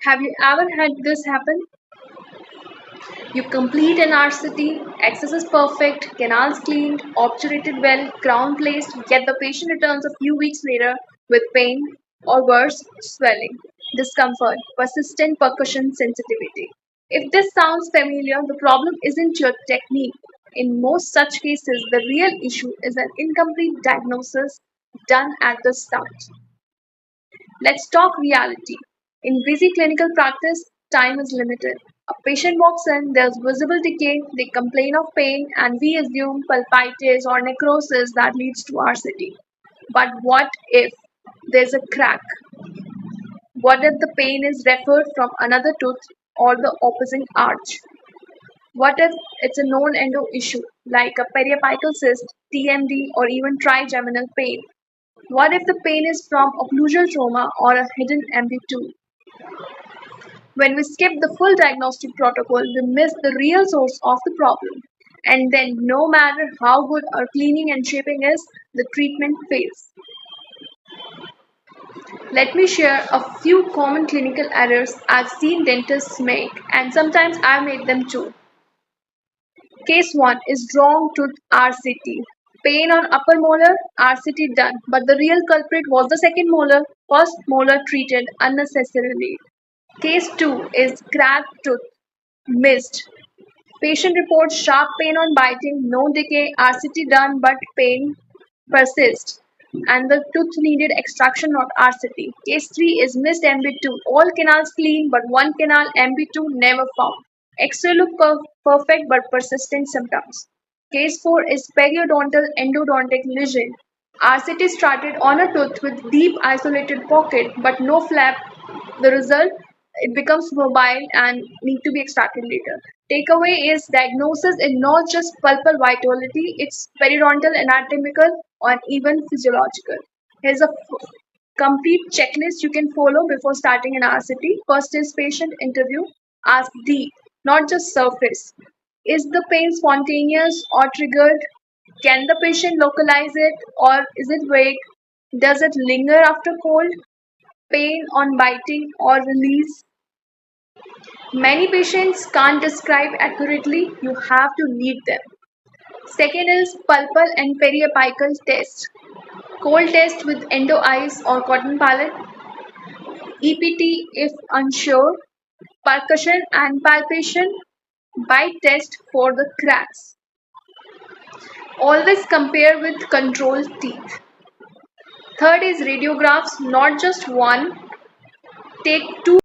Have you ever had this happen? You complete an RCT, access is perfect, canals cleaned, obturated well, crown placed, yet the patient returns a few weeks later with pain or worse, swelling, discomfort, persistent percussion sensitivity. If this sounds familiar, the problem isn't your technique. In most such cases, the real issue is an incomplete diagnosis done at the start. Let's talk reality. In busy clinical practice, time is limited. A patient walks in, there's visible decay, they complain of pain, and we assume pulpitis or necrosis that leads to RCT. But what if there's a crack? What if the pain is referred from another tooth or the opposing arch? What if it's a known endo issue like a periapical cyst, TMD, or even trigeminal pain? What if the pain is from occlusal trauma or a hidden MB2? When we skip the full diagnostic protocol, we miss the real source of the problem. And then, no matter how good our cleaning and shaping is, the treatment fails. Let me share a few common clinical errors I've seen dentists make, and sometimes I've made them too. Case 1 is wrong tooth RCT. Pain on upper molar, RCT done, but the real culprit was the second molar, first molar treated unnecessarily. Case 2 is cracked tooth, missed. Patient reports sharp pain on biting, no decay, RCT done, but pain persists. And the tooth needed extraction, not RCT. Case 3 is missed MB2. All canals clean, but one canal MB2 never found. X-ray look perfect, but persistent symptoms. Case 4 is periodontal endodontic lesion. RCT started on a tooth with deep isolated pocket, but no flap. The result, it becomes mobile and need to be extracted later. Takeaway is diagnosis is not just pulpal vitality, it's periodontal, anatomical, or even physiological. Here's a complete checklist you can follow before starting an RCT. First is patient interview. Ask deep, not just surface. Is the pain spontaneous or triggered? Can the patient localize it or is it vague? Does it linger after cold? Pain on biting or release? Many patients can't describe accurately, you have to lead them. Second is pulpal and periapical test. Cold test with endo ice or cotton pallet. EPT if unsure. Percussion and palpation. Bite test for the cracks. Always compare with controlled teeth. Third is radiographs, not just one. Take two